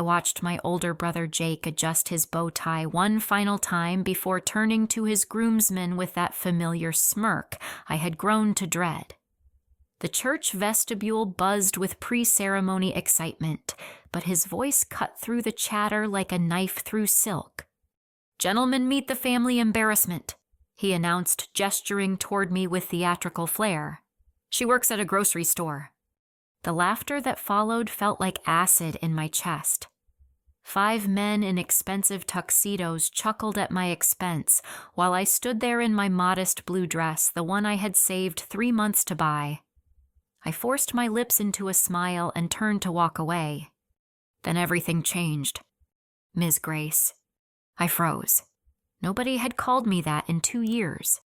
I watched my older brother Jake adjust his bow tie one final time before turning to his groomsmen with that familiar smirk I had grown to dread. The church vestibule buzzed with pre-ceremony excitement, but his voice cut through the chatter like a knife through silk. "Gentlemen, meet the family Embarrassment," he announced, gesturing toward me with theatrical flair. "She works at a grocery store." The laughter that followed felt like acid in my chest. 5 men in expensive tuxedos chuckled at my expense while I stood there in my modest blue dress, the one I had saved 3 months to buy. I forced my lips into a smile and turned to walk away. Then everything changed. "Ms. Grace." I froze. Nobody had called me that in 2 years.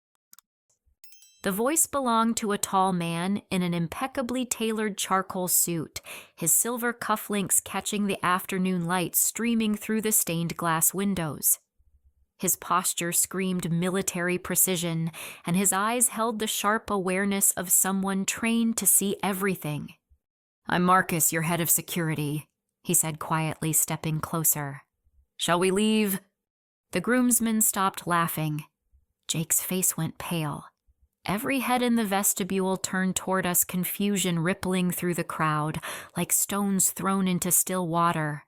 The voice belonged to a tall man in an impeccably tailored charcoal suit, his silver cufflinks catching the afternoon light streaming through the stained glass windows. His posture screamed military precision, and his eyes held the sharp awareness of someone trained to see everything. "I'm Marcus, your head of security," he said quietly, stepping closer. "Shall we leave?" The groomsmen stopped laughing. Jake's face went pale. Every head in the vestibule turned toward us, confusion rippling through the crowd, like stones thrown into still water.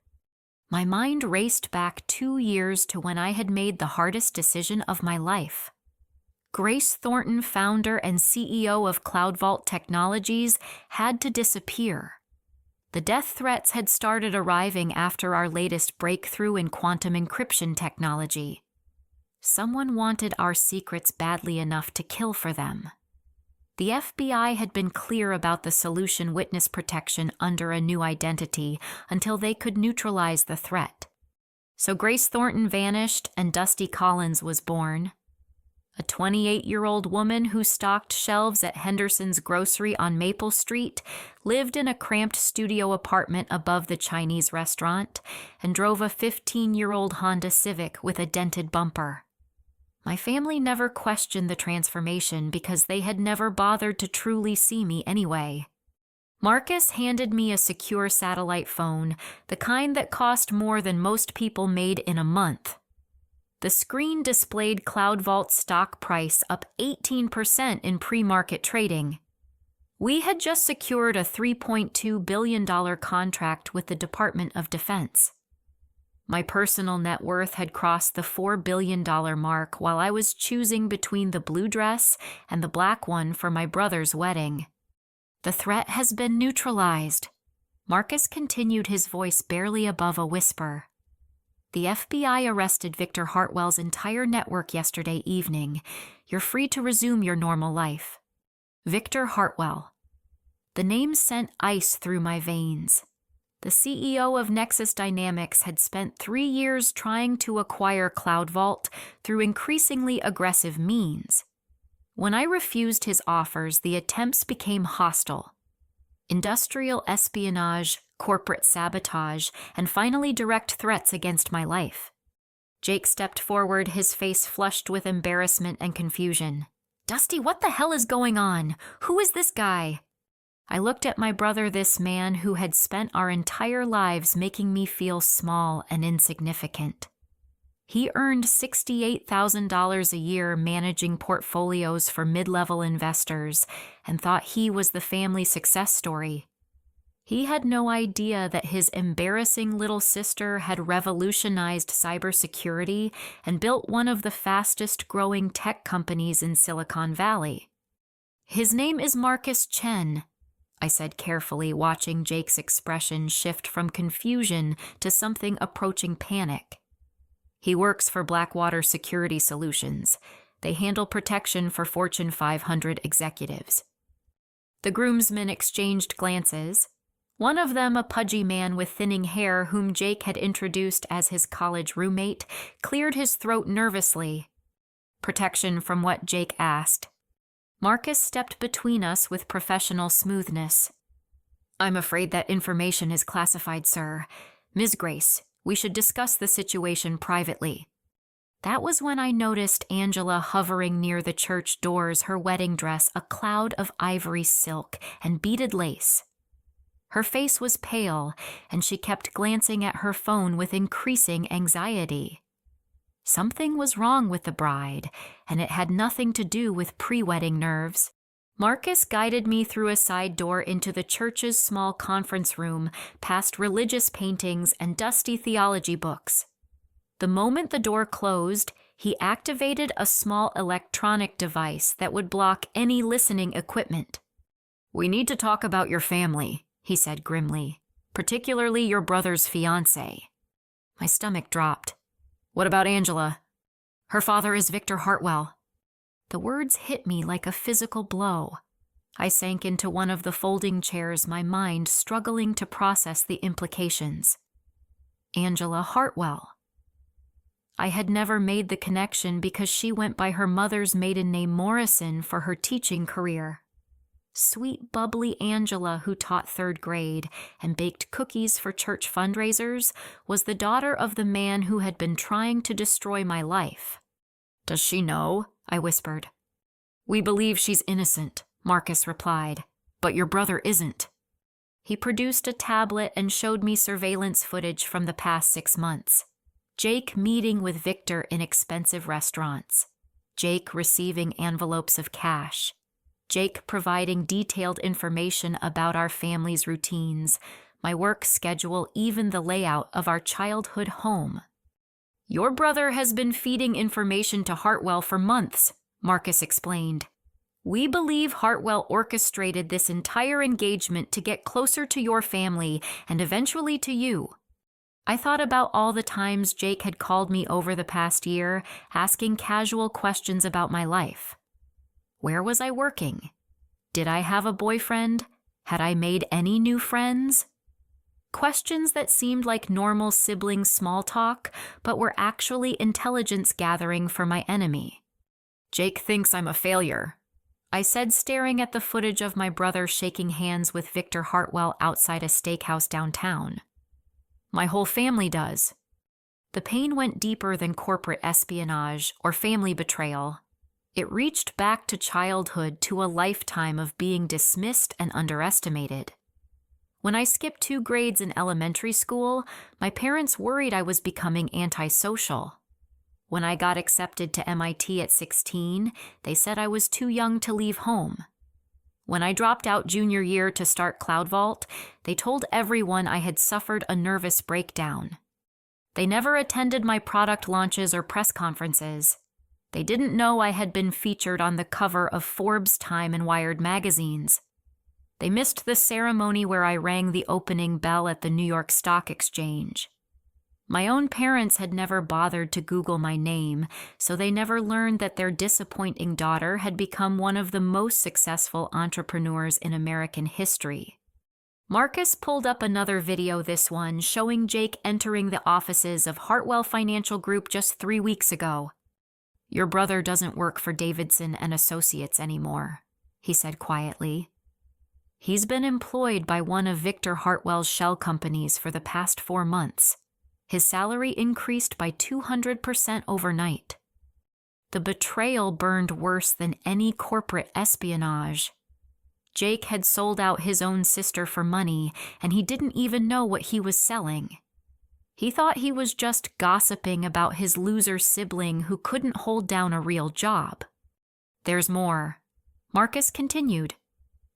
My mind raced back 2 years to when I had made the hardest decision of my life. Grace Thornton, founder and CEO of CloudVault Technologies, had to disappear. The death threats had started arriving after our latest breakthrough in quantum encryption technology. Someone wanted our secrets badly enough to kill for them. The FBI had been clear about the solution witness protection under a new identity until they could neutralize the threat. So Grace Thornton vanished and Dusty Collins was born. A 28-year-old woman who stocked shelves at Henderson's Grocery on Maple Street, lived in a cramped studio apartment above the Chinese restaurant, and drove a 15-year-old Honda Civic with a dented bumper. My family never questioned the transformation because they had never bothered to truly see me anyway. Marcus handed me a secure satellite phone, the kind that cost more than most people made in a month. The screen displayed CloudVault's stock price up 18% in pre-market trading. We had just secured a $3.2 billion contract with the Department of Defense. My personal net worth had crossed the $4 billion mark while I was choosing between the blue dress and the black one for my brother's wedding. "The threat has been neutralized." Marcus continued, his voice barely above a whisper. "The FBI arrested Victor Hartwell's entire network yesterday evening. You're free to resume your normal life." Victor Hartwell. The name sent ice through my veins. The CEO of Nexus Dynamics had spent 3 years trying to acquire CloudVault through increasingly aggressive means. When I refused his offers, the attempts became hostile. Industrial espionage, corporate sabotage, and finally direct threats against my life. Jake stepped forward, his face flushed with embarrassment and confusion. "Dusty, what the hell is going on? Who is this guy?" I looked at my brother, this man who had spent our entire lives making me feel small and insignificant. He earned $68,000 a year managing portfolios for mid-level investors and thought he was the family success story. He had no idea that his embarrassing little sister had revolutionized cybersecurity and built one of the fastest-growing tech companies in Silicon Valley. "His name is Marcus Chen," I said carefully, watching Jake's expression shift from confusion to something approaching panic. "He works for Blackwater Security Solutions. They handle protection for Fortune 500 executives." The groomsmen exchanged glances. One of them, a pudgy man with thinning hair whom Jake had introduced as his college roommate, cleared his throat nervously. Protection from what Jake asked. Marcus stepped between us with professional smoothness. "I'm afraid that information is classified, sir. Ms. Grace, we should discuss the situation privately." That was when I noticed Angela hovering near the church doors, her wedding dress a cloud of ivory silk and beaded lace. Her face was pale, and she kept glancing at her phone with increasing anxiety. Something was wrong with the bride, and it had nothing to do with pre-wedding nerves. Marcus guided me through a side door into the church's small conference room, past religious paintings and dusty theology books. The moment the door closed, he activated a small electronic device that would block any listening equipment. "We need to talk about your family," he said grimly, "particularly your brother's fiancé." My stomach dropped. "What about Angela?" "Her father is Victor Hartwell." The words hit me like a physical blow. I sank into one of the folding chairs, my mind struggling to process the implications. Angela Hartwell. I had never made the connection because she went by her mother's maiden name Morrison for her teaching career. Sweet, bubbly Angela, who taught 3rd grade and baked cookies for church fundraisers, was the daughter of the man who had been trying to destroy my life. "Does she know?" I whispered. "We believe she's innocent," Marcus replied, "but your brother isn't." He produced a tablet and showed me surveillance footage from the past 6 months. Jake meeting with Victor in expensive restaurants. Jake receiving envelopes of cash. Jake providing detailed information about our family's routines, my work schedule, even the layout of our childhood home. "Your brother has been feeding information to Hartwell for months," Marcus explained. "We believe Hartwell orchestrated this entire engagement to get closer to your family and eventually to you." I thought about all the times Jake had called me over the past year, asking casual questions about my life. Where was I working? Did I have a boyfriend? Had I made any new friends? Questions that seemed like normal sibling small talk, but were actually intelligence gathering for my enemy. "Jake thinks I'm a failure," I said, staring at the footage of my brother shaking hands with Victor Hartwell outside a steakhouse downtown. "My whole family does." The pain went deeper than corporate espionage or family betrayal. It reached back to childhood, to a lifetime of being dismissed and underestimated. When I skipped 2 grades in elementary school, my parents worried I was becoming antisocial. When I got accepted to MIT at 16, they said I was too young to leave home. When I dropped out junior year to start Cloud Vault, they told everyone I had suffered a nervous breakdown. They never attended my product launches or press conferences. They didn't know I had been featured on the cover of Forbes, Time, and Wired magazines. They missed the ceremony where I rang the opening bell at the New York Stock Exchange. My own parents had never bothered to Google my name, so they never learned that their disappointing daughter had become one of the most successful entrepreneurs in American history. Marcus pulled up another video, this one showing Jake entering the offices of Hartwell Financial Group just 3 weeks ago. "Your brother doesn't work for Davidson and Associates anymore," he said quietly. "He's been employed by one of Victor Hartwell's shell companies for the past 4 months. His salary increased by 200% overnight." The betrayal burned worse than any corporate espionage. Jake had sold out his own sister for money, and he didn't even know what he was selling. He thought he was just gossiping about his loser sibling who couldn't hold down a real job. "There's more," Marcus continued.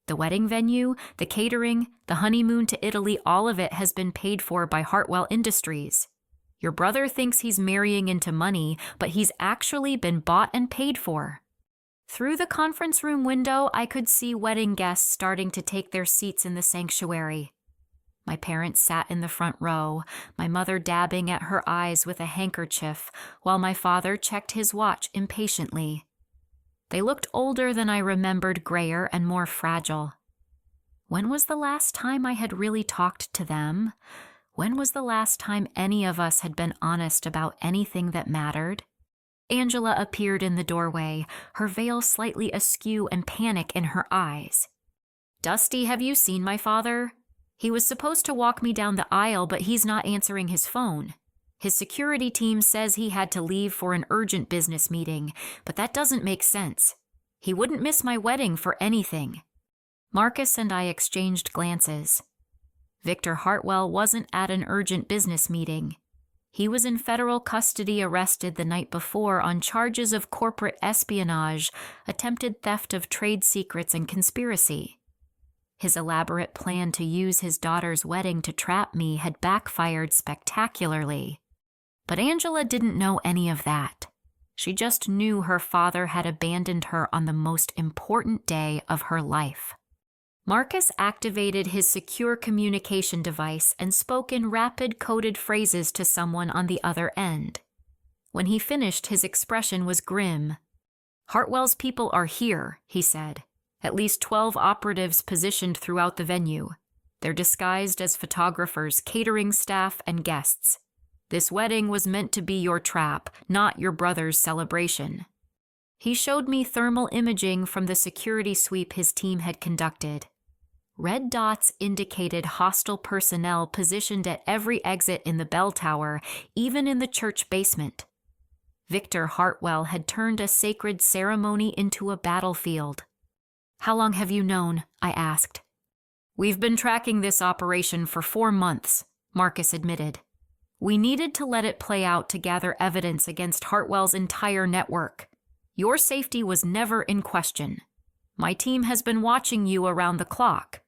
"The wedding venue, the catering, the honeymoon to Italy, all of it has been paid for by Hartwell Industries. Your brother thinks he's marrying into money, but he's actually been bought and paid for." Through the conference room window, I could see wedding guests starting to take their seats in the sanctuary. My parents sat in the front row, my mother dabbing at her eyes with a handkerchief, while my father checked his watch impatiently. They looked older than I remembered, grayer and more fragile. When was the last time I had really talked to them? When was the last time any of us had been honest about anything that mattered? Angela appeared in the doorway, her veil slightly askew and panic in her eyes. "Dusty, have you seen my father? He was supposed to walk me down the aisle, but he's not answering his phone. His security team says he had to leave for an urgent business meeting, but that doesn't make sense. He wouldn't miss my wedding for anything." Marcus and I exchanged glances. Victor Hartwell wasn't at an urgent business meeting. He was in federal custody, arrested the night before on charges of corporate espionage, attempted theft of trade secrets, and conspiracy. His elaborate plan to use his daughter's wedding to trap me had backfired spectacularly. But Angela didn't know any of that. She just knew her father had abandoned her on the most important day of her life. Marcus activated his secure communication device and spoke in rapid coded phrases to someone on the other end. When he finished, his expression was grim. "Hartwell's people are here," he said. "At least 12 operatives positioned throughout the venue. They're disguised as photographers, catering staff, and guests. This wedding was meant to be your trap, not your brother's celebration." He showed me thermal imaging from the security sweep his team had conducted. Red dots indicated hostile personnel positioned at every exit in the bell tower, even in the church basement. Victor Hartwell had turned a sacred ceremony into a battlefield. "How long have you known?" I asked. "We've been tracking this operation for 4 months," Marcus admitted. "We needed to let it play out to gather evidence against Hartwell's entire network. Your safety was never in question. My team has been watching you around the clock."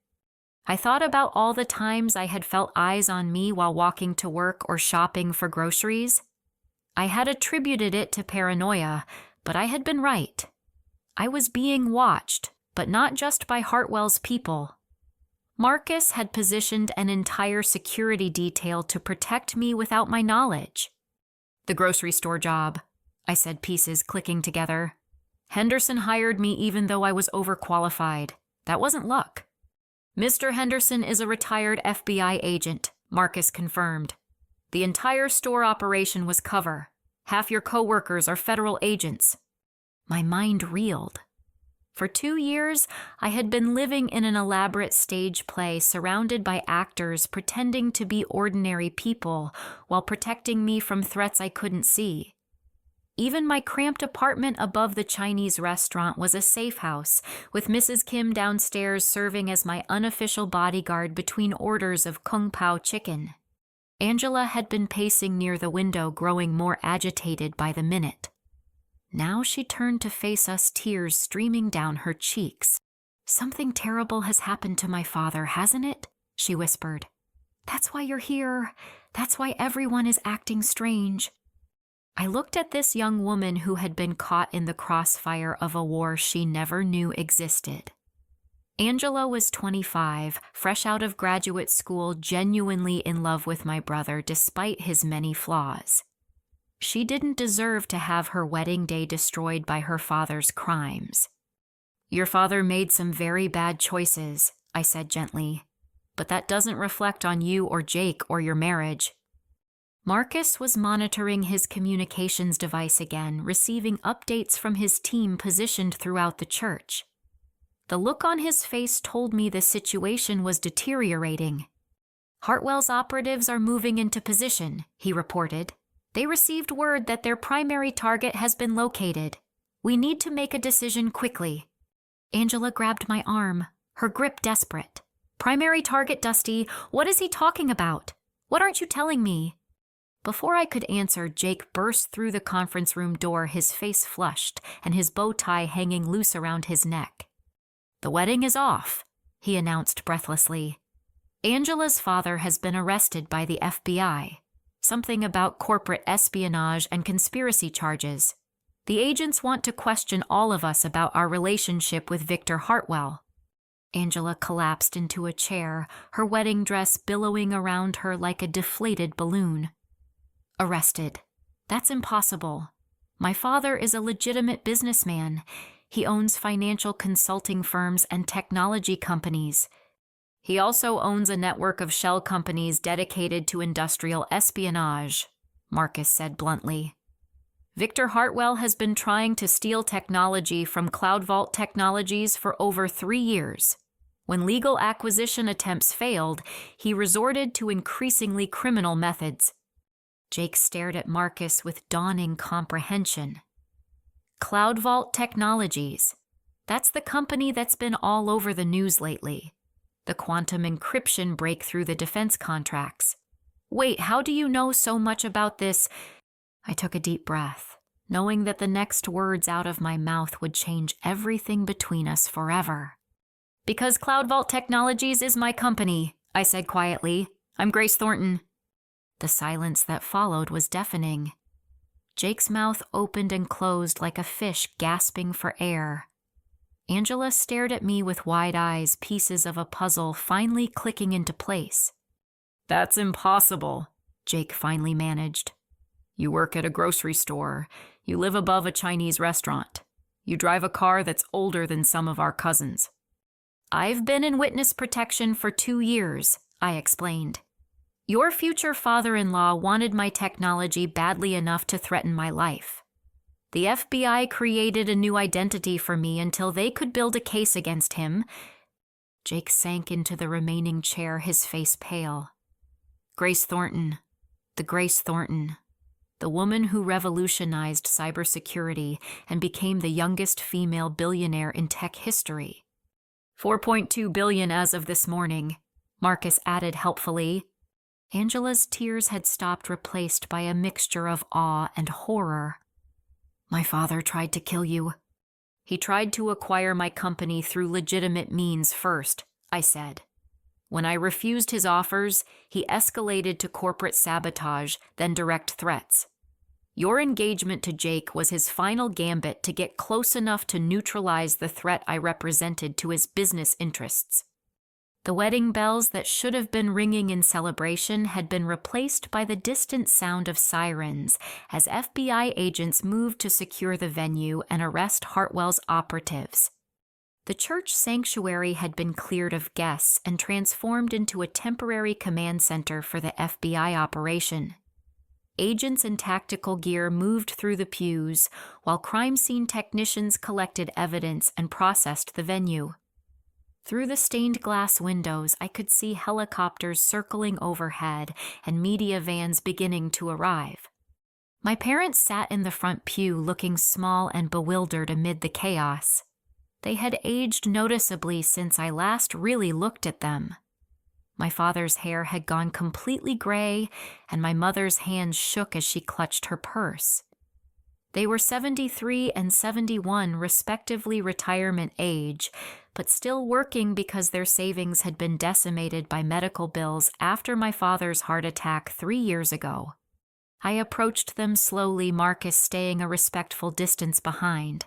I thought about all the times I had felt eyes on me while walking to work or shopping for groceries. I had attributed it to paranoia, but I had been right. I was being watched, but not just by Hartwell's people. Marcus had positioned an entire security detail to protect me without my knowledge. "The grocery store job," I said, pieces clicking together. "Henderson hired me even though I was overqualified. That wasn't luck." "Mr. Henderson is a retired FBI agent," Marcus confirmed. "The entire store operation was cover. Half your coworkers are federal agents." My mind reeled. For 2 years, I had been living in an elaborate stage play surrounded by actors pretending to be ordinary people while protecting me from threats I couldn't see. Even my cramped apartment above the Chinese restaurant was a safe house, with Mrs. Kim downstairs serving as my unofficial bodyguard between orders of Kung Pao chicken. Angela had been pacing near the window, growing more agitated by the minute. Now she turned to face us, tears streaming down her cheeks. "Something terrible has happened to my father, hasn't it?" she whispered. "That's why you're here. That's why everyone is acting strange." I looked at this young woman who had been caught in the crossfire of a war she never knew existed. Angela was 25, fresh out of graduate school, genuinely in love with my brother despite his many flaws. She didn't deserve to have her wedding day destroyed by her father's crimes. "Your father made some very bad choices," I said gently, "but that doesn't reflect on you or Jake or your marriage." Marcus was monitoring his communications device again, receiving updates from his team positioned throughout the church. The look on his face told me the situation was deteriorating. "Hartwell's operatives are moving into position," he reported. "They received word that their primary target has been located. We need to make a decision quickly." Angela grabbed my arm, her grip desperate. "Primary target, Dusty. What is he talking about? What aren't you telling me?" Before I could answer, Jake burst through the conference room door, his face flushed and his bow tie hanging loose around his neck. "The wedding is off," he announced breathlessly. "Angela's father has been arrested by the FBI. Something about corporate espionage and conspiracy charges. The agents want to question all of us about our relationship with Victor Hartwell." Angela collapsed into a chair, her wedding dress billowing around her like a deflated balloon. "Arrested. That's impossible. My father is a legitimate businessman. He owns financial consulting firms and technology companies. He also owns a network of shell companies dedicated to industrial espionage," Marcus said bluntly. "Victor Hartwell has been trying to steal technology from Cloud Vault Technologies for over 3 years. When legal acquisition attempts failed, he resorted to increasingly criminal methods." Jake stared at Marcus with dawning comprehension. "Cloud Vault Technologies. That's the company that's been all over the news lately. The quantum encryption breakthrough, the defense contracts. Wait, how do you know so much about this? I took a deep breath, knowing that the next words out of my mouth would change everything between us forever. Because Cloud Vault Technologies is my company, I said quietly. I'm Grace Thornton. The silence that followed was deafening. Jake's mouth opened and closed like a fish gasping for air. Angela stared at me with wide eyes, pieces of a puzzle finally clicking into place. That's impossible, Jake finally managed. You work at a grocery store. You live above a Chinese restaurant. You drive a car that's older than some of our cousins. I've been in witness protection for 2 years, I explained. Your future father-in-law wanted my technology badly enough to threaten my life. The FBI created a new identity for me until they could build a case against him. Jake sank into the remaining chair, his face pale. Grace Thornton, the Grace Thornton, the woman who revolutionized cybersecurity and became the youngest female billionaire in tech history. $4.2 billion as of this morning, Marcus added helpfully. Angela's tears had stopped, replaced by a mixture of awe and horror. My father tried to kill you. He tried to acquire my company through legitimate means first, I said. When I refused his offers, he escalated to corporate sabotage, then direct threats. Your engagement to Jake was his final gambit to get close enough to neutralize the threat I represented to his business interests. The wedding bells that should have been ringing in celebration had been replaced by the distant sound of sirens as FBI agents moved to secure the venue and arrest Hartwell's operatives. The church sanctuary had been cleared of guests and transformed into a temporary command center for the FBI operation. Agents in tactical gear moved through the pews, while crime scene technicians collected evidence and processed the venue. Through the stained glass windows, I could see helicopters circling overhead and media vans beginning to arrive. My parents sat in the front pew looking small and bewildered amid the chaos. They had aged noticeably since I last really looked at them. My father's hair had gone completely gray, and my mother's hands shook as she clutched her purse. They were 73 and 71, respectively, retirement age, but still working because their savings had been decimated by medical bills after my father's heart attack 3 years ago. I approached them slowly, Marcus staying a respectful distance behind.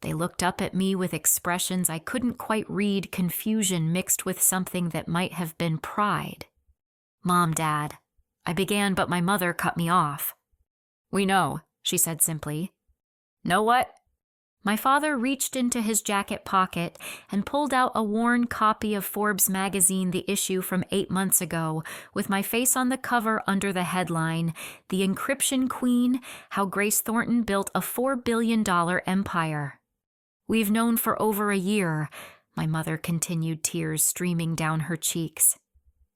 They looked up at me with expressions I couldn't quite read, confusion mixed with something that might have been pride. Mom, Dad, I began, but my mother cut me off. We know, she said simply. Know what? My father reached into his jacket pocket and pulled out a worn copy of Forbes magazine, the issue from 8 months ago, with my face on the cover under the headline, The Encryption Queen, How Grace Thornton Built a $4 billion Empire. We've known for over a year, my mother continued, tears streaming down her cheeks.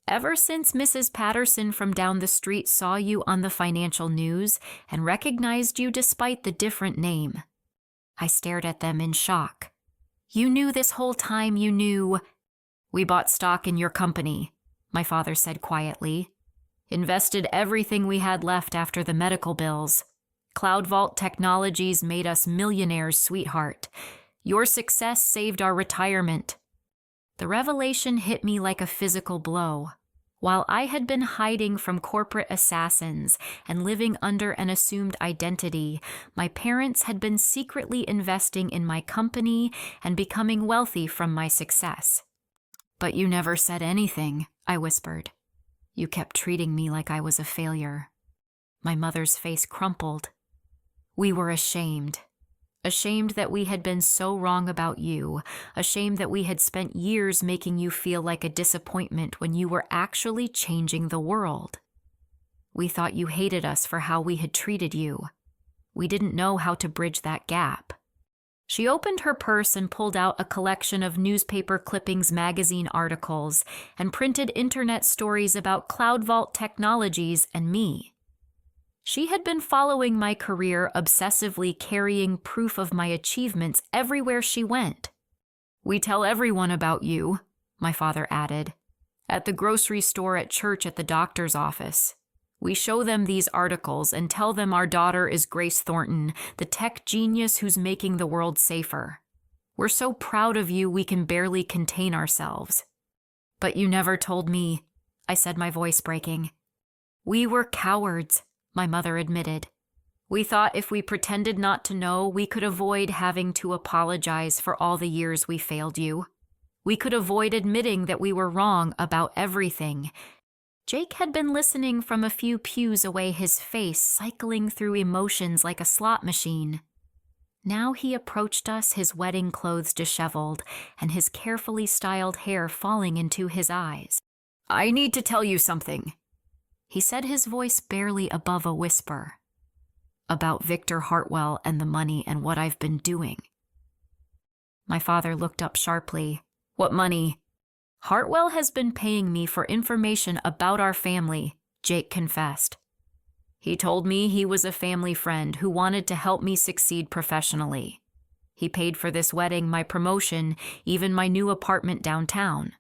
Ever since Mrs. Patterson from down the street saw you on the financial news and recognized you despite the different name. I stared at them in shock. You knew this whole time, you knew. We bought stock in your company, my father said quietly. Invested everything we had left after the medical bills. Cloud Vault Technologies made us millionaires, sweetheart. Your success saved our retirement. The revelation hit me like a physical blow. While I had been hiding from corporate assassins and living under an assumed identity, my parents had been secretly investing in my company and becoming wealthy from my success. But you never said anything, I whispered. You kept treating me like I was a failure. My mother's face crumpled. We were ashamed. Ashamed that we had been so wrong about you, ashamed that we had spent years making you feel like a disappointment when you were actually changing the world. We thought you hated us for how we had treated you. We didn't know how to bridge that gap. She opened her purse and pulled out a collection of newspaper clippings, magazine articles, and printed internet stories about Cloud Vault Technologies and me. She had been following my career, obsessively carrying proof of my achievements everywhere she went. We tell everyone about you, my father added. At the grocery store, at church, at the doctor's office. We show them these articles and tell them our daughter is Grace Thornton, the tech genius who's making the world safer. We're so proud of you we can barely contain ourselves. But you never told me, I said, my voice breaking. We were cowards, my mother admitted. We thought if we pretended not to know, we could avoid having to apologize for all the years we failed you. We could avoid admitting that we were wrong about everything. Jake had been listening from a few pews away, his face cycling through emotions like a slot machine. Now he approached us, his wedding clothes disheveled, and his carefully styled hair falling into his eyes. I need to tell you something, he said, his voice barely above a whisper. About Victor Hartwell and the money and what I've been doing. My father looked up sharply. What money? Hartwell has been paying me for information about our family, Jake confessed. He told me he was a family friend who wanted to help me succeed professionally. He paid for this wedding, my promotion, even my new apartment downtown.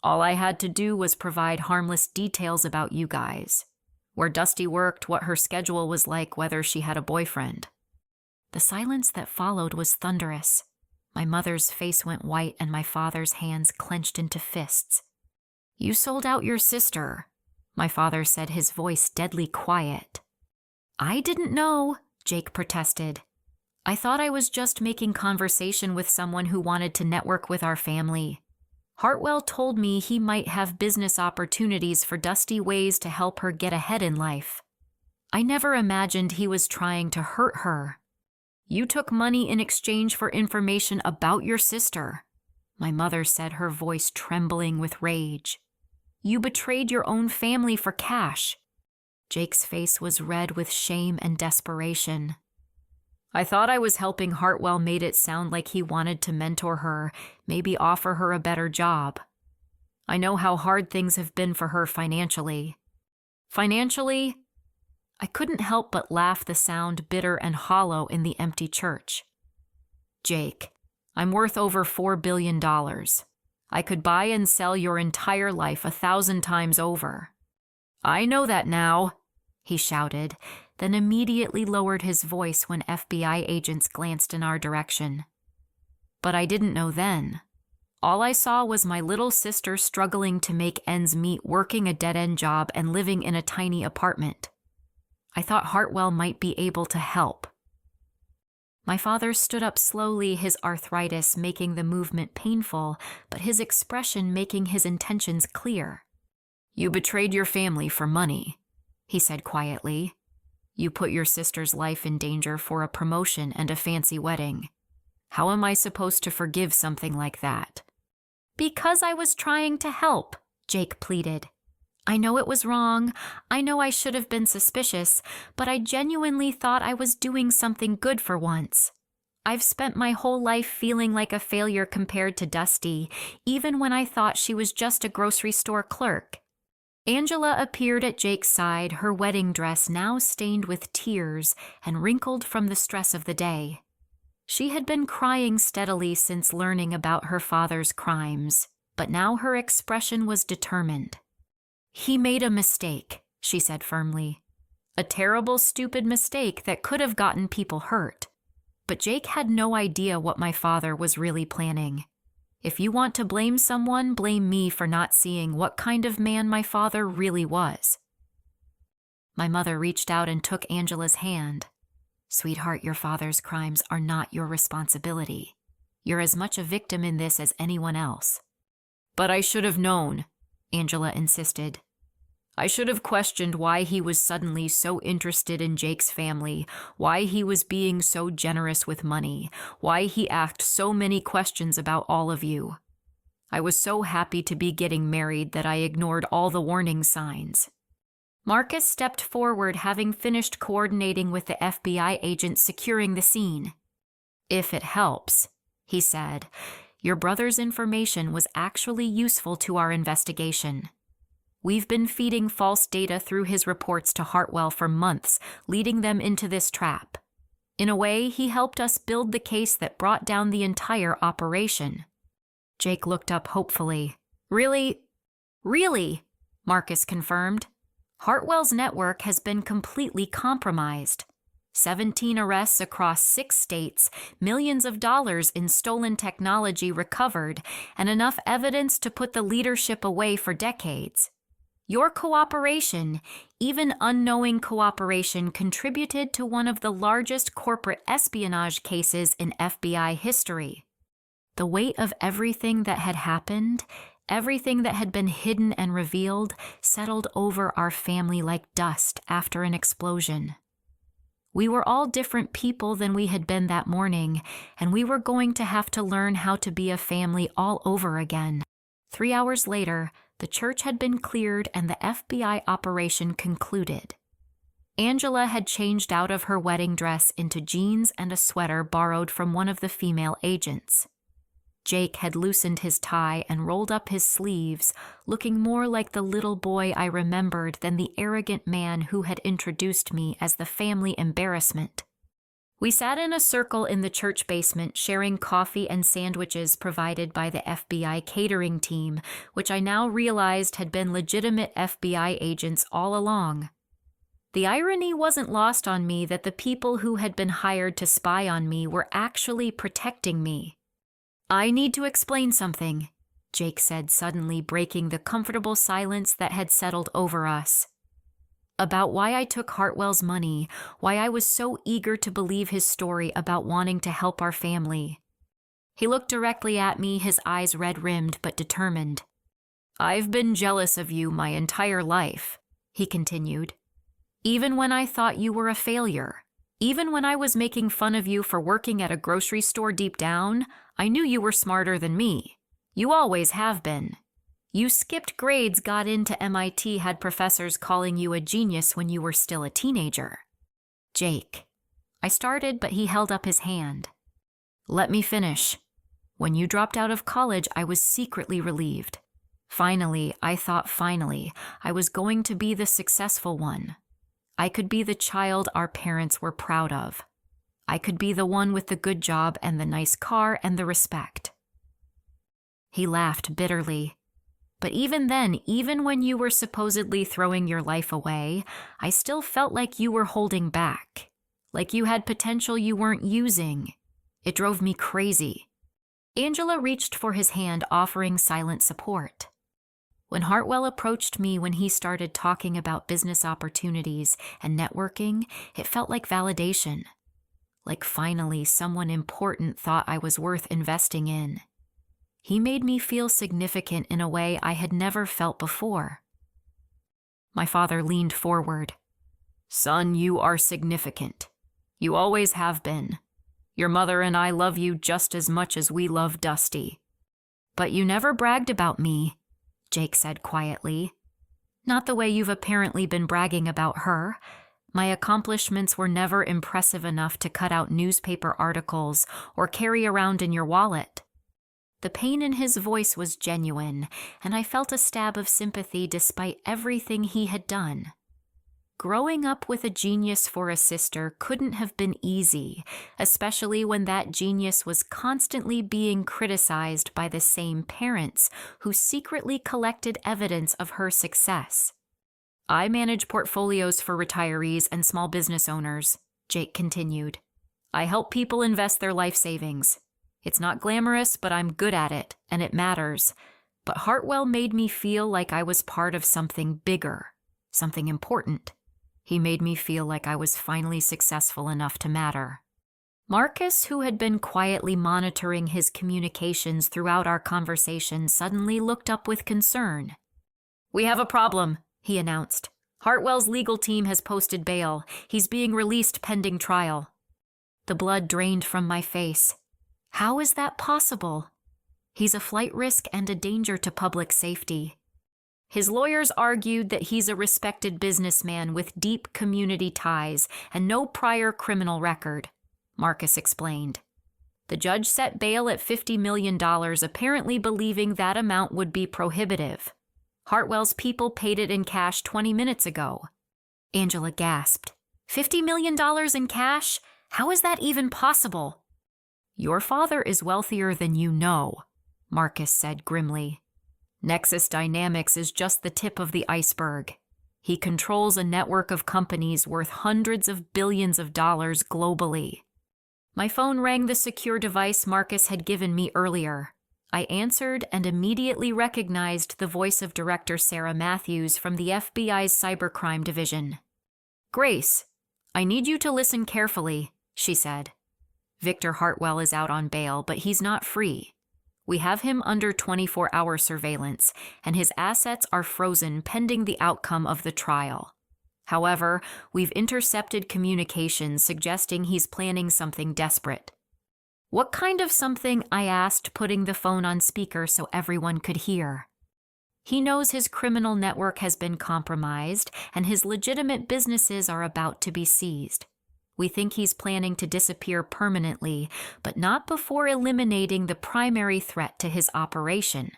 All I had to do was provide harmless details about you guys. Where Dusty worked, what her schedule was like, whether she had a boyfriend. The silence that followed was thunderous. My mother's face went white and my father's hands clenched into fists. You sold out your sister, my father said, his voice deadly quiet. I didn't know, Jake protested. I thought I was just making conversation with someone who wanted to network with our family. Hartwell told me he might have business opportunities for Dusty, ways to help her get ahead in life. I never imagined he was trying to hurt her. You took money in exchange for information about your sister, my mother said, her voice trembling with rage. You betrayed your own family for cash. Jake's face was red with shame and desperation. I thought I was helping. Hartwell made it sound like he wanted to mentor her, maybe offer her a better job. I know how hard things have been for her financially. Financially? I couldn't help but laugh, the sound bitter and hollow in the empty church. Jake, I'm worth over $4 billion. I could buy and sell your entire life 1,000 times over. I know that now, he shouted, then immediately lowered his voice when FBI agents glanced in our direction. But I didn't know then. All I saw was my little sister struggling to make ends meet, working a dead-end job and living in a tiny apartment. I thought Hartwell might be able to help. My father stood up slowly, his arthritis making the movement painful, but his expression making his intentions clear. You betrayed your family for money, he said quietly. You put your sister's life in danger for a promotion and a fancy wedding. How am I supposed to forgive something like that? Because I was trying to help, Jake pleaded. I know it was wrong. I know I should have been suspicious, but I genuinely thought I was doing something good for once. I've spent my whole life feeling like a failure compared to Dusty, even when I thought she was just a grocery store clerk. Angela appeared at Jake's side, her wedding dress now stained with tears and wrinkled from the stress of the day. She had been crying steadily since learning about her father's crimes, but now her expression was determined. He made a mistake, she said firmly. A terrible, stupid mistake that could have gotten people hurt. But Jake had no idea what my father was really planning. If you want to blame someone, blame me for not seeing what kind of man my father really was. My mother reached out and took Angela's hand. Sweetheart, your father's crimes are not your responsibility. You're as much a victim in this as anyone else. But I should have known, Angela insisted. I should have questioned why he was suddenly so interested in Jake's family, why he was being so generous with money, why he asked so many questions about all of you. I was so happy to be getting married that I ignored all the warning signs. Marcus stepped forward, having finished coordinating with the FBI agent securing the scene. If it helps, he said, your brother's information was actually useful to our investigation. We've been feeding false data through his reports to Hartwell for months, leading them into this trap. In a way, he helped us build the case that brought down the entire operation. Jake looked up hopefully. Really, Marcus confirmed. Hartwell's network has been completely compromised. 17 arrests across 6 states, millions of dollars in stolen technology recovered, and enough evidence to put the leadership away for decades. Your cooperation, even unknowing cooperation, contributed to one of the largest corporate espionage cases in FBI history. The weight of everything that had happened, everything that had been hidden and revealed, settled over our family like dust after an explosion. We were all different people than we had been that morning, and we were going to have to learn how to be a family all over again. 3 hours later, the church had been cleared and the FBI operation concluded. Angela had changed out of her wedding dress into jeans and a sweater borrowed from one of the female agents. Jake had loosened his tie and rolled up his sleeves, looking more like the little boy I remembered than the arrogant man who had introduced me as the family embarrassment. We sat in a circle in the church basement, sharing coffee and sandwiches provided by the FBI catering team, which I now realized had been legitimate FBI agents all along. The irony wasn't lost on me that the people who had been hired to spy on me were actually protecting me. "I need to explain something," Jake said, suddenly breaking the comfortable silence that had settled over us. "About why I took Hartwell's money, why I was so eager to believe his story about wanting to help our family." He looked directly at me, his eyes red-rimmed but determined. "I've been jealous of you my entire life," he continued. "Even when I thought you were a failure. Even when I was making fun of you for working at a grocery store deep down, I knew you were smarter than me. You always have been. You skipped grades, got into MIT, had professors calling you a genius when you were still a teenager." "Jake." I started, but he held up his hand. "Let me finish. When you dropped out of college, I was secretly relieved. Finally, I was going to be the successful one. I could be the child our parents were proud of. I could be the one with the good job and the nice car and the respect." He laughed bitterly. "But even then, even when you were supposedly throwing your life away, I still felt like you were holding back, like you had potential you weren't using. It drove me crazy." Angela reached for his hand, offering silent support. When Hartwell approached me, when he started talking about business opportunities and networking, it felt like validation. Like finally someone important thought I was worth investing in. He made me feel significant in a way I had never felt before. My father leaned forward. "Son, you are significant. You always have been. Your mother and I love you just as much as we love Dusty." "But you never bragged about me," Jake said quietly. "Not the way you've apparently been bragging about her. My accomplishments were never impressive enough to cut out newspaper articles or carry around in your wallet." The pain in his voice was genuine, and I felt a stab of sympathy despite everything he had done. Growing up with a genius for a sister couldn't have been easy, especially when that genius was constantly being criticized by the same parents who secretly collected evidence of her success. "I manage portfolios for retirees and small business owners," Jake continued. "I help people invest their life savings. It's not glamorous, but I'm good at it, and it matters. But Hartwell made me feel like I was part of something bigger, something important. He made me feel like I was finally successful enough to matter." Marcus, who had been quietly monitoring his communications throughout our conversation, suddenly looked up with concern. "We have a problem," he announced. "Hartwell's legal team has posted bail. He's being released pending trial." The blood drained from my face. How is that possible? He's a flight risk and a danger to public safety. His lawyers argued that he's a respected businessman with deep community ties and no prior criminal record, Marcus explained. The judge set bail at $50 million, apparently believing that amount would be prohibitive. Hartwell's people paid it in cash 20 minutes ago. Angela gasped. $50 million in cash? How is that even possible? "Your father is wealthier than you know," Marcus said grimly. Nexus Dynamics is just the tip of the iceberg. He controls a network of companies worth hundreds of billions of dollars globally. My phone rang the secure device Marcus had given me earlier. I answered and immediately recognized the voice of Director Sarah Matthews from the FBI's Cybercrime Division. "Grace, I need you to listen carefully," she said. "Victor Hartwell is out on bail, but he's not free. We have him under 24-hour surveillance, and his assets are frozen pending the outcome of the trial. However, we've intercepted communications suggesting he's planning something desperate." "What kind of something?" I asked, putting the phone on speaker so everyone could hear. "He knows his criminal network has been compromised, and his legitimate businesses are about to be seized. We think he's planning to disappear permanently, but not before eliminating the primary threat to his operation."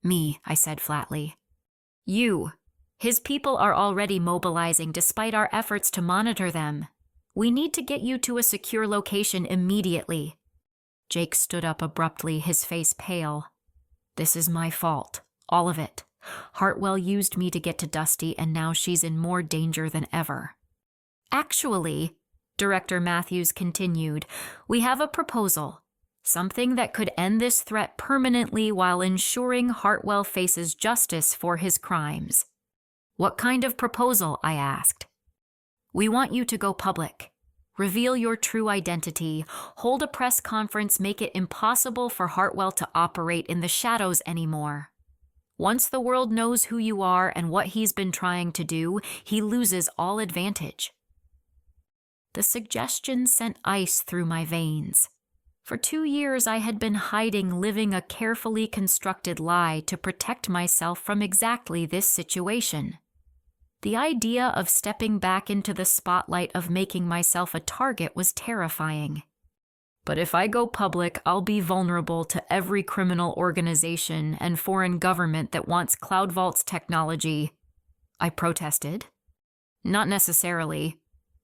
"Me," I said flatly. "You. His people are already mobilizing despite our efforts to monitor them. We need to get you to a secure location immediately." Jake stood up abruptly, his face pale. "This is my fault. All of it. Hartwell used me to get to Dusty, and now she's in more danger than ever." "Actually," Director Matthews continued, "we have a proposal. Something that could end this threat permanently while ensuring Hartwell faces justice for his crimes." "What kind of proposal?" I asked. "We want you to go public. Reveal your true identity, hold a press conference, make it impossible for Hartwell to operate in the shadows anymore. Once the world knows who you are and what he's been trying to do, he loses all advantage." The suggestion sent ice through my veins. For 2 years I had been hiding, living a carefully constructed lie to protect myself from exactly this situation. The idea of stepping back into the spotlight of making myself a target was terrifying. "But if I go public, I'll be vulnerable to every criminal organization and foreign government that wants Cloud Vault's technology," I protested. "Not necessarily.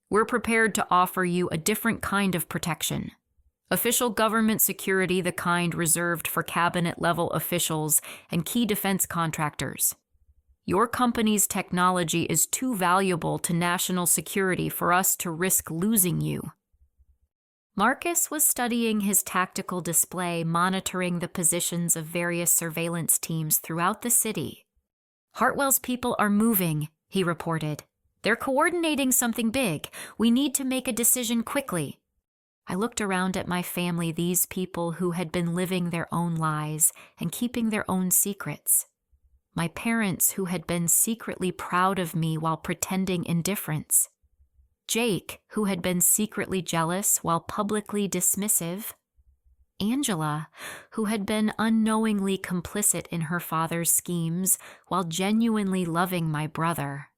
We're prepared to offer you a different kind of protection. Official government security, the kind reserved for cabinet-level officials and key defense contractors. Your company's technology is too valuable to national security for us to risk losing you." Marcus was studying his tactical display, monitoring the positions of various surveillance teams throughout the city. "Hartwell's people are moving," he reported. "They're coordinating something big. We need to make a decision quickly." I looked around at my family, these people who had been living their own lies and keeping their own secrets. My parents who had been secretly proud of me while pretending indifference. Jake, who had been secretly jealous while publicly dismissive. Angela, who had been unknowingly complicit in her father's schemes while genuinely loving my brother.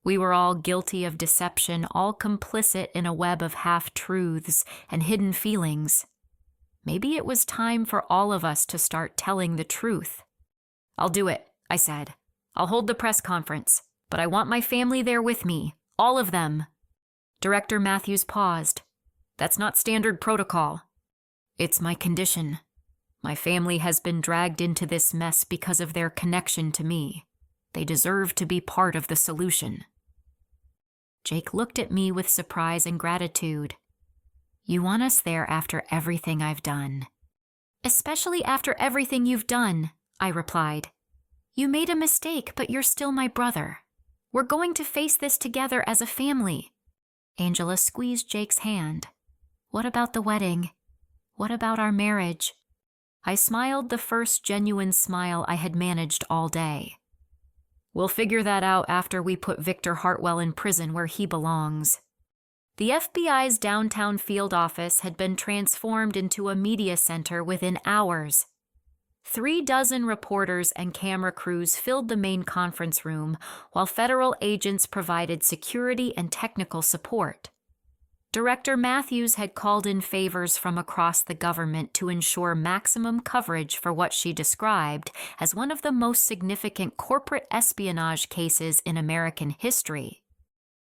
We were all guilty of deception, all complicit in a web of half-truths and hidden feelings. Maybe it was time for all of us to start telling the truth. "I'll do it," I said. "I'll hold the press conference, but I want my family there with me, all of them." Director Matthews paused. "That's not standard protocol." "It's my condition. My family has been dragged into this mess because of their connection to me. They deserve to be part of the solution." Jake looked at me with surprise and gratitude. "You want us there after everything I've done." "Especially after everything you've done," I replied. "You made a mistake, but you're still my brother. We're going to face this together as a family." Angela squeezed Jake's hand. "What about the wedding? What about our marriage?" I smiled, the first genuine smile I had managed all day. "We'll figure that out after we put Victor Hartwell in prison where he belongs." The FBI's downtown field office had been transformed into a media center within hours. 36 reporters and camera crews filled the main conference room, while federal agents provided security and technical support. Director Matthews had called in favors from across the government to ensure maximum coverage for what she described as one of the most significant corporate espionage cases in American history.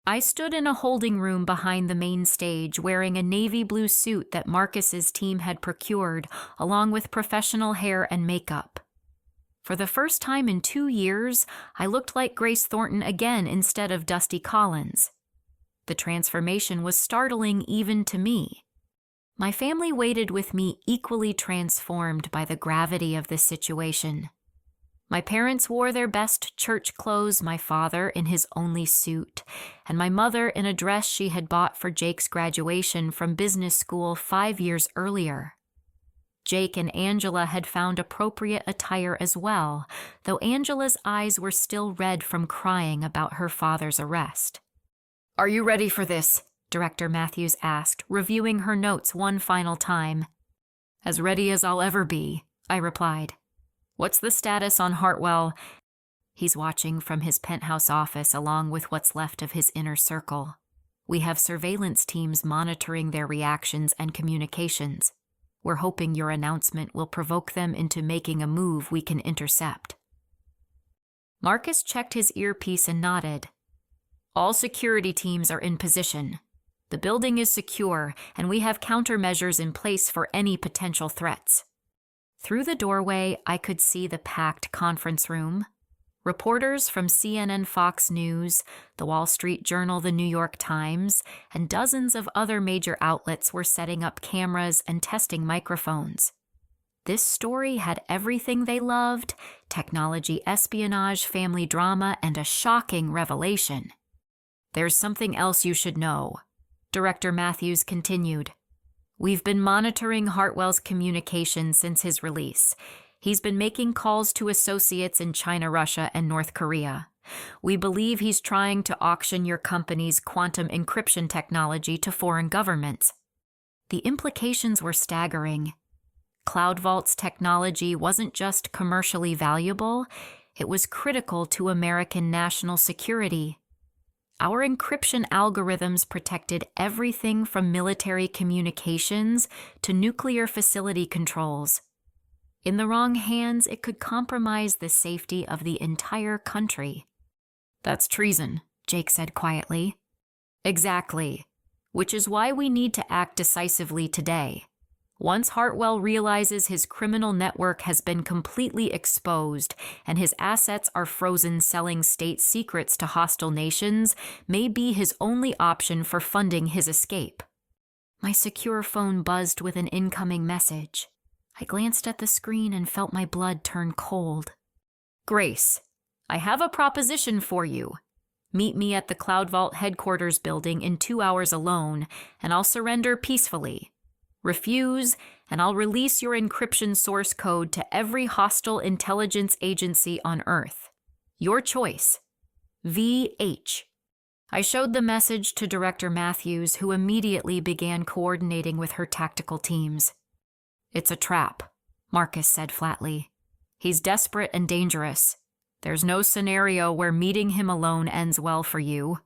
I stood in a holding room behind the main stage wearing a navy blue suit that Marcus's team had procured, along with professional hair and makeup. For the first time in 2 years, I looked like Grace Thornton again instead of Dusty Collins. The transformation was startling even to me. My family waited with me, equally transformed by the gravity of this situation. My parents wore their best church clothes, my father in his only suit, and my mother in a dress she had bought for Jake's graduation from business school 5 years earlier. Jake and Angela had found appropriate attire as well, though Angela's eyes were still red from crying about her father's arrest. "Are you ready for this?" Director Matthews asked, reviewing her notes one final time. "As ready as I'll ever be," I replied. "What's the status on Hartwell?" He's watching from his penthouse office along with what's left of his inner circle. We have surveillance teams monitoring their reactions and communications. We're hoping your announcement will provoke them into making a move we can intercept. Marcus checked his earpiece and nodded. "All security teams are in position. The building is secure, and we have countermeasures in place for any potential threats." Through the doorway, I could see the packed conference room. Reporters from CNN, Fox News, the Wall Street Journal, the New York Times, and dozens of other major outlets were setting up cameras and testing microphones. This story had everything they loved: technology, espionage, family drama, and a shocking revelation. "There's something else you should know," Director Matthews continued. "We've been monitoring Hartwell's communication since his release. He's been making calls to associates in China, Russia, and North Korea. We believe he's trying to auction your company's quantum encryption technology to foreign governments." The implications were staggering. Cloud Vault's technology wasn't just commercially valuable, it was critical to American national security. Our encryption algorithms protected everything from military communications to nuclear facility controls. In the wrong hands, it could compromise the safety of the entire country. "That's treason," Jake said quietly. "Exactly. Which is why we need to act decisively today. Once Hartwell realizes his criminal network has been completely exposed and his assets are frozen, selling state secrets to hostile nations may be his only option for funding his escape." My secure phone buzzed with an incoming message. I glanced at the screen and felt my blood turn cold. "Grace, I have a proposition for you. Meet me at the Cloud Vault headquarters building in 2 hours alone, and I'll surrender peacefully. Refuse, and I'll release your encryption source code to every hostile intelligence agency on Earth. Your choice. VH." I showed the message to Director Matthews, who immediately began coordinating with her tactical teams. "It's a trap," Marcus said flatly. "He's desperate and dangerous. There's no scenario where meeting him alone ends well for you.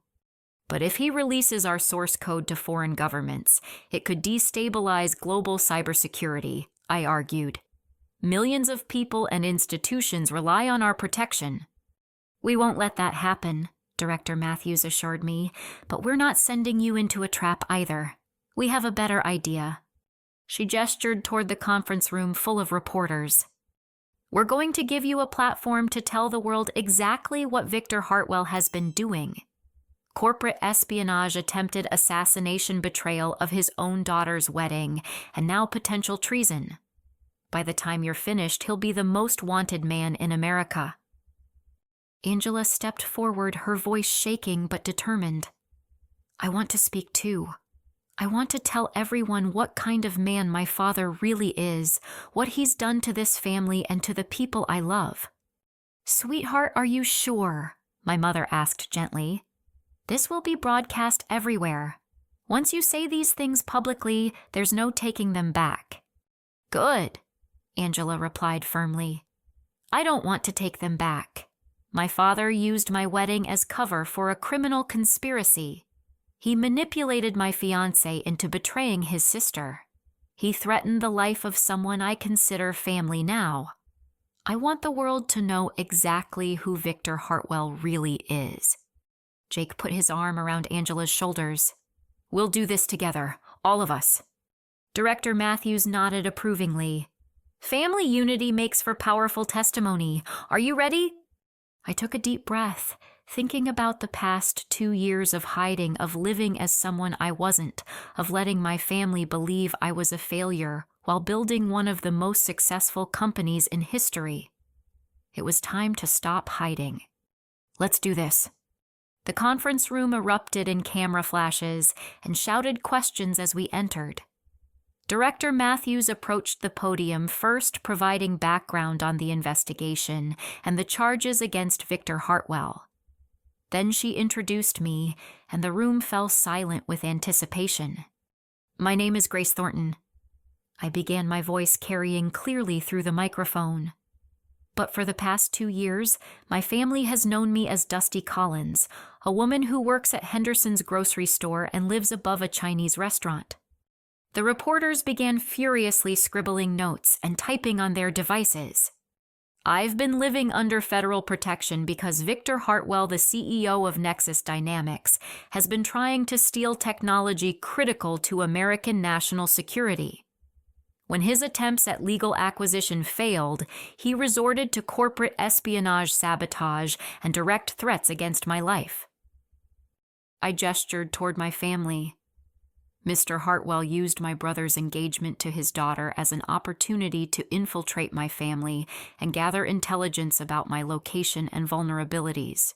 But if he releases our source code to foreign governments, it could destabilize global cybersecurity," I argued. "Millions of people and institutions rely on our protection." "We won't let that happen," Director Matthews assured me, "but we're not sending you into a trap either. We have a better idea." She gestured toward the conference room full of reporters. "We're going to give you a platform to tell the world exactly what Victor Hartwell has been doing. Corporate espionage, attempted assassination, betrayal of his own daughter's wedding, and now potential treason. By the time you're finished, he'll be the most wanted man in America." Angela stepped forward, her voice shaking but determined. "I want to speak too. I want to tell everyone what kind of man my father really is, what he's done to this family and to the people I love." "Sweetheart, are you sure?" my mother asked gently. "This will be broadcast everywhere. Once you say these things publicly, there's no taking them back." "Good," Angela replied firmly. "I don't want to take them back. My father used my wedding as cover for a criminal conspiracy. He manipulated my fiancé into betraying his sister. He threatened the life of someone I consider family now. I want the world to know exactly who Victor Hartwell really is." Jake put his arm around Angela's shoulders. "We'll do this together, all of us." Director Matthews nodded approvingly. Family unity makes for powerful testimony. Are you ready? I took a deep breath, thinking about the past 2 years of hiding, of living as someone I wasn't, of letting my family believe I was a failure while building one of the most successful companies in history. It was time to stop hiding. Let's do this. The conference room erupted in camera flashes and shouted questions as we entered. Director Matthews approached the podium, first providing background on the investigation and the charges against Victor Hartwell. Then she introduced me, and the room fell silent with anticipation. My name is Grace Thornton. I began, my voice carrying clearly through the microphone. But for the past 2 years, my family has known me as Dusty Collins, a woman who works at Henderson's grocery store and lives above a Chinese restaurant. The reporters began furiously scribbling notes and typing on their devices. I've been living under federal protection because Victor Hartwell, the CEO of Nexus Dynamics, has been trying to steal technology critical to American national security. When his attempts at legal acquisition failed, he resorted to corporate espionage, sabotage, and direct threats against my life. I gestured toward my family. Mr. Hartwell used my brother's engagement to his daughter as an opportunity to infiltrate my family and gather intelligence about my location and vulnerabilities.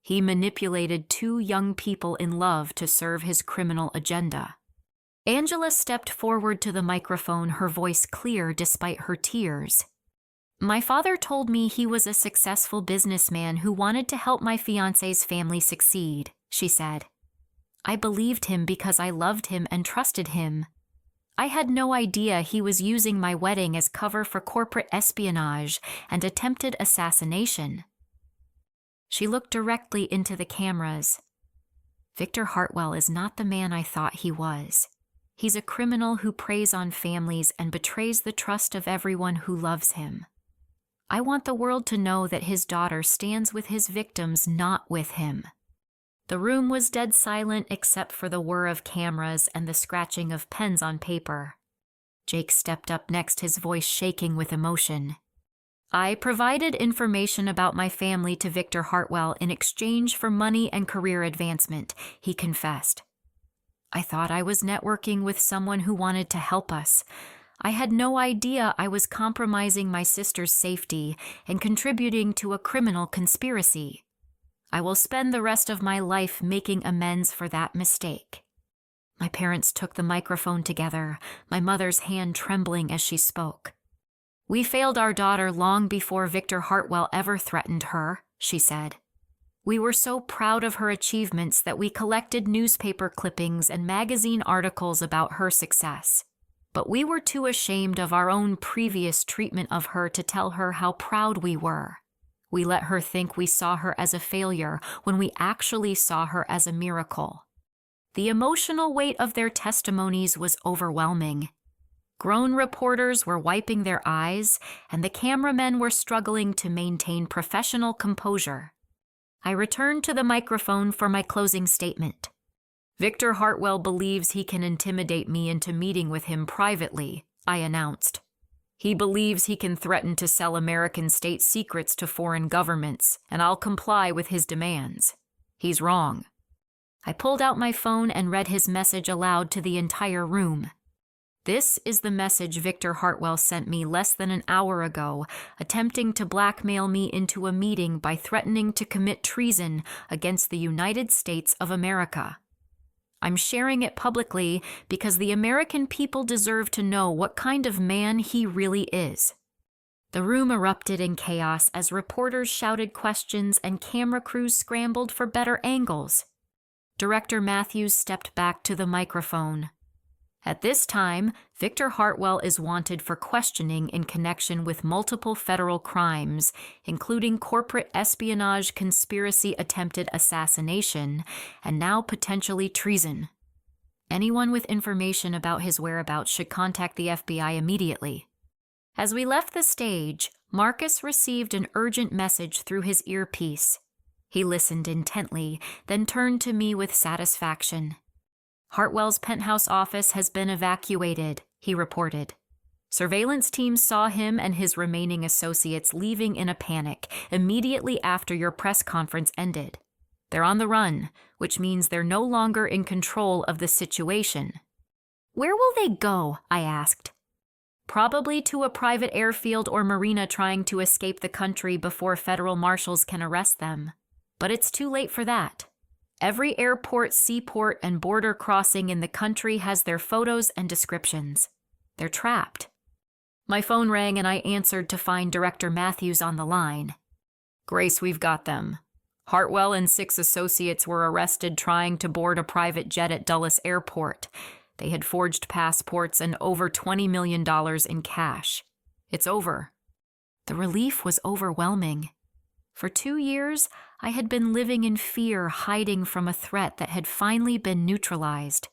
He manipulated 2 young people in love to serve his criminal agenda. Angela stepped forward to the microphone, her voice clear despite her tears. My father told me he was a successful businessman who wanted to help my fiancé's family succeed, she said. I believed him because I loved him and trusted him. I had no idea he was using my wedding as cover for corporate espionage and attempted assassination. She looked directly into the cameras. Victor Hartwell is not the man I thought he was. He's a criminal who preys on families and betrays the trust of everyone who loves him. I want the world to know that his daughter stands with his victims, not with him. The room was dead silent except for the whir of cameras and the scratching of pens on paper. Jake stepped up next, his voice shaking with emotion. I provided information about my family to Victor Hartwell in exchange for money and career advancement, he confessed. I thought I was networking with someone who wanted to help us. I had no idea I was compromising my sister's safety and contributing to a criminal conspiracy. I will spend the rest of my life making amends for that mistake. My parents took the microphone together, my mother's hand trembling as she spoke. We failed our daughter long before Victor Hartwell ever threatened her, she said. We were so proud of her achievements that we collected newspaper clippings and magazine articles about her success. But we were too ashamed of our own previous treatment of her to tell her how proud we were. We let her think we saw her as a failure when we actually saw her as a miracle. The emotional weight of their testimonies was overwhelming. Grown reporters were wiping their eyes, and the cameramen were struggling to maintain professional composure. I returned to the microphone for my closing statement. Victor Hartwell believes he can intimidate me into meeting with him privately, I announced. He believes he can threaten to sell American state secrets to foreign governments, and I'll comply with his demands. He's wrong. I pulled out my phone and read his message aloud to the entire room. This is the message Victor Hartwell sent me less than an hour ago, attempting to blackmail me into a meeting by threatening to commit treason against the United States of America. I'm sharing it publicly because the American people deserve to know what kind of man he really is. The room erupted in chaos as reporters shouted questions and camera crews scrambled for better angles. Director Matthews stepped back to the microphone. At this time, Victor Hartwell is wanted for questioning in connection with multiple federal crimes, including corporate espionage, conspiracy, attempted assassination, and now potentially treason. Anyone with information about his whereabouts should contact the FBI immediately. As we left the stage, Marcus received an urgent message through his earpiece. He listened intently, then turned to me with satisfaction. Hartwell's penthouse office has been evacuated, he reported. Surveillance teams saw him and his remaining associates leaving in a panic immediately after your press conference ended. They're on the run, which means they're no longer in control of the situation. Where will they go? I asked. Probably to a private airfield or marina trying to escape the country before federal marshals can arrest them. But it's too late for that. Every airport, seaport, and border crossing in the country has their photos and descriptions. They're trapped. My phone rang and I answered to find Director Matthews on the line. Grace, we've got them. Hartwell and 6 associates were arrested trying to board a private jet at Dulles Airport. They had forged passports and over $20 million in cash. It's over. The relief was overwhelming. For 2 years, I had been living in fear, hiding from a threat that had finally been neutralized.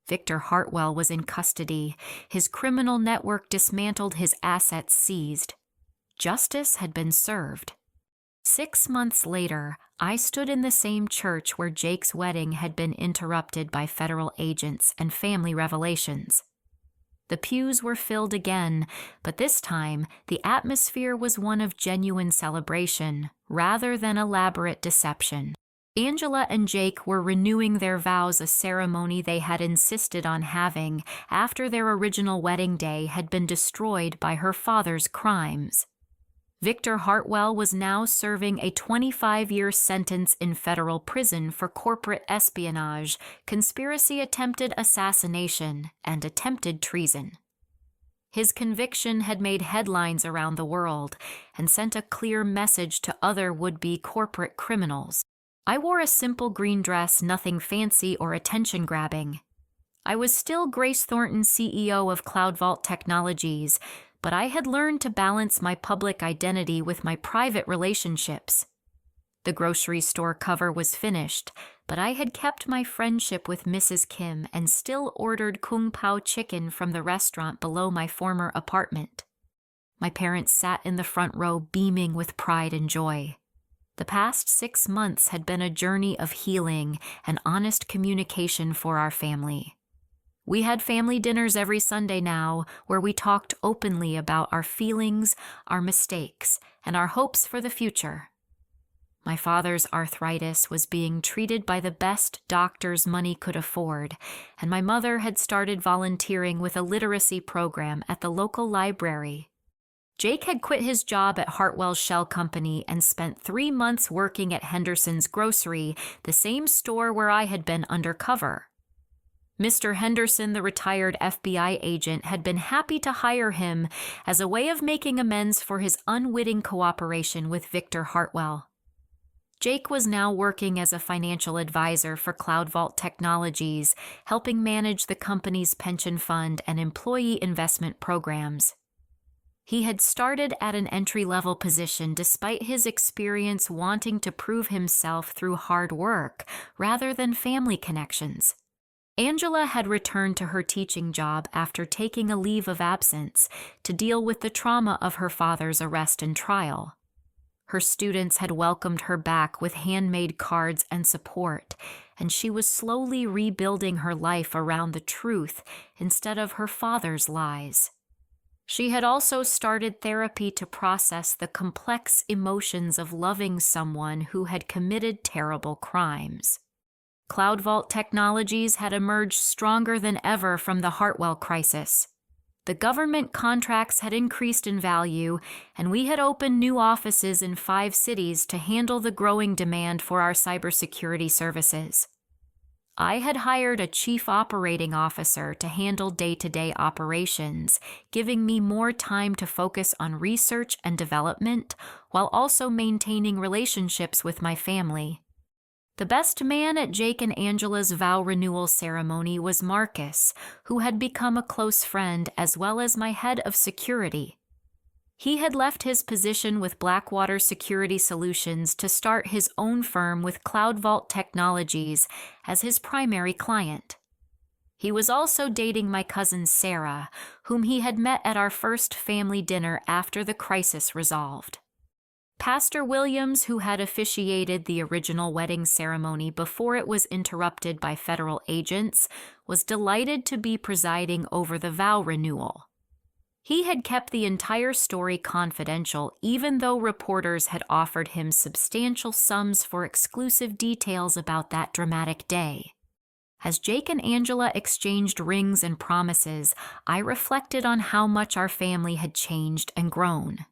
Victor Hartwell was in custody, his criminal network dismantled, his assets seized. Justice had been served. 6 months later, I stood in the same church where Jake's wedding had been interrupted by federal agents and family revelations. The pews were filled again, but this time the atmosphere was one of genuine celebration rather than elaborate deception. Angela and Jake were renewing their vows, a ceremony they had insisted on having after their original wedding day had been destroyed by her father's crimes. Victor Hartwell was now serving a 25-year sentence in federal prison for corporate espionage, conspiracy, attempted assassination, and attempted treason. His conviction had made headlines around the world and sent a clear message to other would-be corporate criminals. I wore a simple green dress, nothing fancy or attention-grabbing. I was still Grace Thornton, CEO of CloudVault Technologies, but I had learned to balance my public identity with my private relationships. The grocery store cover was finished, but I had kept my friendship with Mrs. Kim and still ordered Kung Pao chicken from the restaurant below my former apartment. My parents sat in the front row beaming with pride and joy. The past 6 months had been a journey of healing and honest communication for our family. We had family dinners every Sunday now, where we talked openly about our feelings, our mistakes, and our hopes for the future. My father's arthritis was being treated by the best doctors money could afford, and my mother had started volunteering with a literacy program at the local library. Jake had quit his job at Hartwell's shell company and spent 3 months working at Henderson's Grocery, the same store where I had been undercover. Mr. Henderson, the retired FBI agent, had been happy to hire him as a way of making amends for his unwitting cooperation with Victor Hartwell. Jake was now working as a financial advisor for CloudVault Technologies, helping manage the company's pension fund and employee investment programs. He had started at an entry-level position despite his experience wanting to prove himself through hard work rather than family connections. Angela had returned to her teaching job after taking a leave of absence to deal with the trauma of her father's arrest and trial. Her students had welcomed her back with handmade cards and support, and she was slowly rebuilding her life around the truth instead of her father's lies. She had also started therapy to process the complex emotions of loving someone who had committed terrible crimes. CloudVault Technologies had emerged stronger than ever from the Hartwell crisis. The government contracts had increased in value, and we had opened new offices in 5 cities to handle the growing demand for our cybersecurity services. I had hired a chief operating officer to handle day-to-day operations, giving me more time to focus on research and development while also maintaining relationships with my family. The best man at Jake and Angela's vow renewal ceremony was Marcus, who had become a close friend as well as my head of security. He had left his position with Blackwater Security Solutions to start his own firm with CloudVault Technologies as his primary client. He was also dating my cousin Sarah, whom he had met at our first family dinner after the crisis resolved. Pastor Williams, who had officiated the original wedding ceremony before it was interrupted by federal agents, was delighted to be presiding over the vow renewal. He had kept the entire story confidential, even though reporters had offered him substantial sums for exclusive details about that dramatic day. As Jake and Angela exchanged rings and promises, I reflected on how much our family had changed and grown.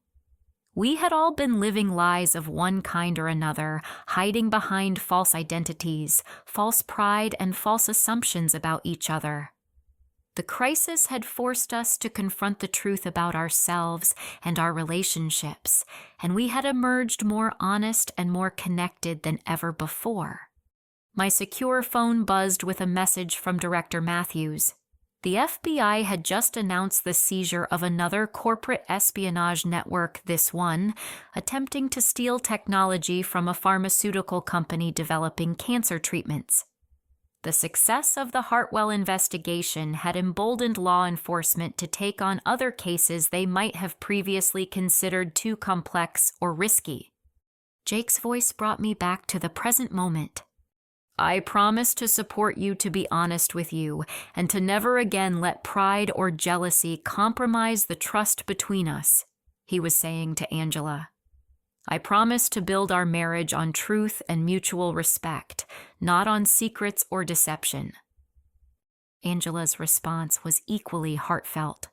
We had all been living lies of one kind or another, hiding behind false identities, false pride, and false assumptions about each other. The crisis had forced us to confront the truth about ourselves and our relationships, and we had emerged more honest and more connected than ever before. My secure phone buzzed with a message from Director Matthews. The FBI had just announced the seizure of another corporate espionage network, this one, attempting to steal technology from a pharmaceutical company developing cancer treatments. The success of the Hartwell investigation had emboldened law enforcement to take on other cases they might have previously considered too complex or risky. Jake's voice brought me back to the present moment. I promise to support you, to be honest with you, and to never again let pride or jealousy compromise the trust between us, he was saying to Angela. I promise to build our marriage on truth and mutual respect, not on secrets or deception. Angela's response was equally heartfelt.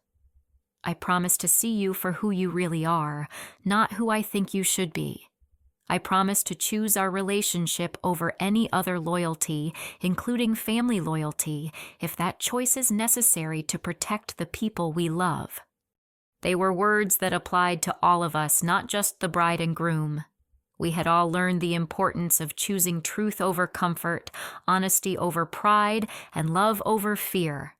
I promise to see you for who you really are, not who I think you should be. I promise to choose our relationship over any other loyalty, including family loyalty, if that choice is necessary to protect the people we love. They were words that applied to all of us, not just the bride and groom. We had all learned the importance of choosing truth over comfort, honesty over pride, and love over fear.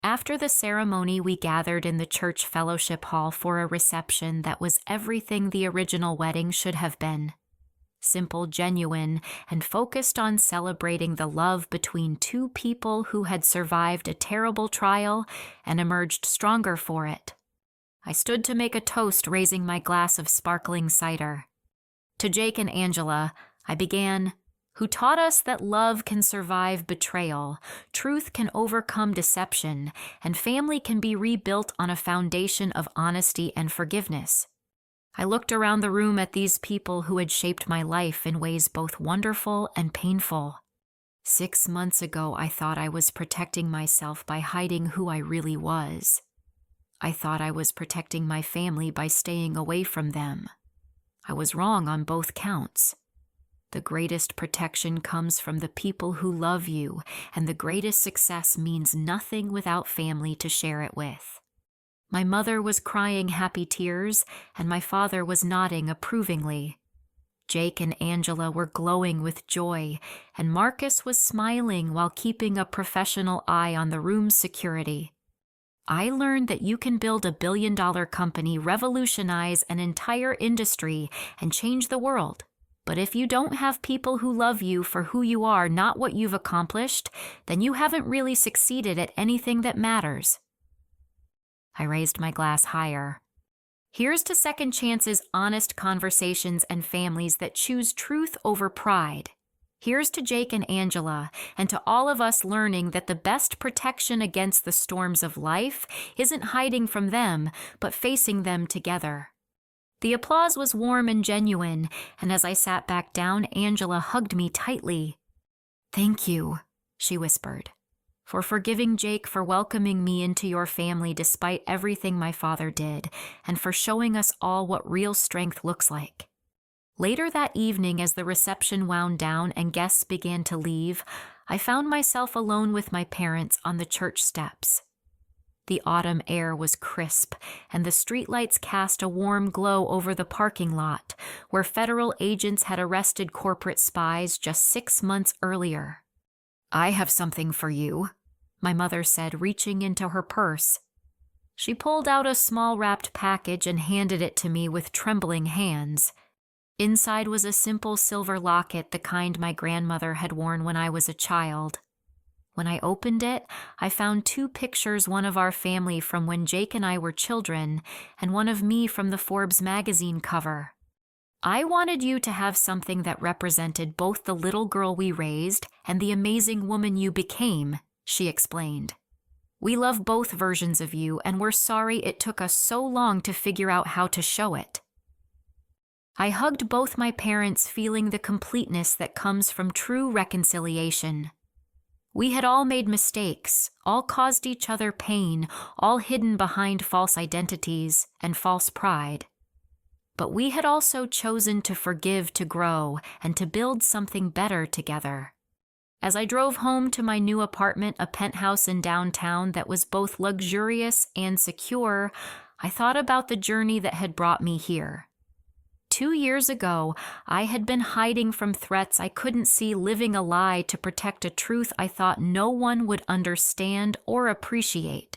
After the ceremony, we gathered in the church fellowship hall for a reception that was everything the original wedding should have been. Simple, genuine, and focused on celebrating the love between two people who had survived a terrible trial and emerged stronger for it. I stood to make a toast, raising my glass of sparkling cider. To Jake and Angela, I began, who taught us that love can survive betrayal, truth can overcome deception, and family can be rebuilt on a foundation of honesty and forgiveness. I looked around the room at these people who had shaped my life in ways both wonderful and painful. 6 months ago, I thought I was protecting myself by hiding who I really was. I thought I was protecting my family by staying away from them. I was wrong on both counts. The greatest protection comes from the people who love you, and the greatest success means nothing without family to share it with. My mother was crying happy tears, and my father was nodding approvingly. Jake and Angela were glowing with joy, and Marcus was smiling while keeping a professional eye on the room's security. I learned that you can build a billion-dollar company, revolutionize an entire industry, and change the world. But if you don't have people who love you for who you are, not what you've accomplished, then you haven't really succeeded at anything that matters. I raised my glass higher. Here's to second chances, honest conversations, and families that choose truth over pride. Here's to Jake and Angela, and to all of us learning that the best protection against the storms of life isn't hiding from them, but facing them together. The applause was warm and genuine, and as I sat back down, Angela hugged me tightly. "Thank you," she whispered, "for forgiving Jake, for welcoming me into your family despite everything my father did, and for showing us all what real strength looks like." Later that evening, as the reception wound down and guests began to leave, I found myself alone with my parents on the church steps. The autumn air was crisp, and the streetlights cast a warm glow over the parking lot, where federal agents had arrested corporate spies just 6 months earlier. "I have something for you," my mother said, reaching into her purse. She pulled out a small wrapped package and handed it to me with trembling hands. Inside was a simple silver locket, the kind my grandmother had worn when I was a child. When I opened it, I found 2 pictures, one of our family from when Jake and I were children, and one of me from the Forbes magazine cover. "I wanted you to have something that represented both the little girl we raised and the amazing woman you became," she explained. We love both versions of you, and we're sorry it took us so long to figure out how to show it. I hugged both my parents, feeling the completeness that comes from true reconciliation. We had all made mistakes, all caused each other pain, all hidden behind false identities and false pride. But we had also chosen to forgive, to grow, and to build something better together. As I drove home to my new apartment, a penthouse in downtown that was both luxurious and secure, I thought about the journey that had brought me here. 2 years ago, I had been hiding from threats I couldn't see, living a lie to protect a truth I thought no one would understand or appreciate.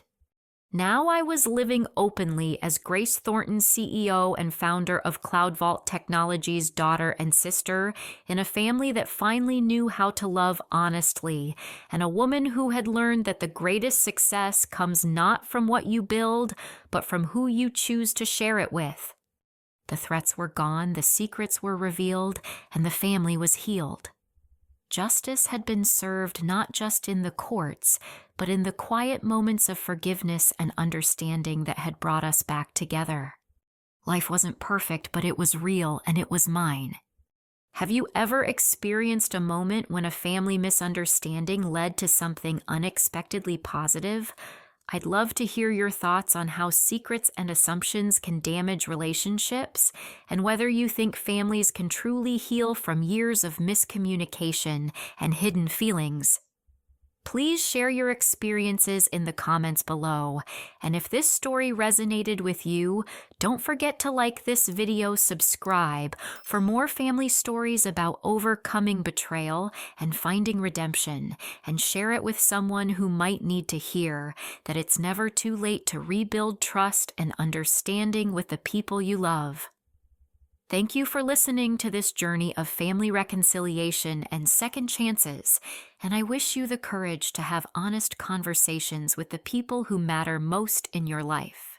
Now I was living openly as Grace Thornton, CEO and founder of Cloud Vault Technologies' daughter and sister, in a family that finally knew how to love honestly, and a woman who had learned that the greatest success comes not from what you build, but from who you choose to share it with. The threats were gone, the secrets were revealed, and the family was healed. Justice had been served not just in the courts, but in the quiet moments of forgiveness and understanding that had brought us back together. Life wasn't perfect, but it was real, and it was mine. Have you ever experienced a moment when a family misunderstanding led to something unexpectedly positive? I'd love to hear your thoughts on how secrets and assumptions can damage relationships, and whether you think families can truly heal from years of miscommunication and hidden feelings. Please share your experiences in the comments below, and if this story resonated with you, don't forget to like this video, subscribe for more family stories about overcoming betrayal and finding redemption, and share it with someone who might need to hear that it's never too late to rebuild trust and understanding with the people you love. Thank you for listening to this journey of family reconciliation and second chances, and I wish you the courage to have honest conversations with the people who matter most in your life.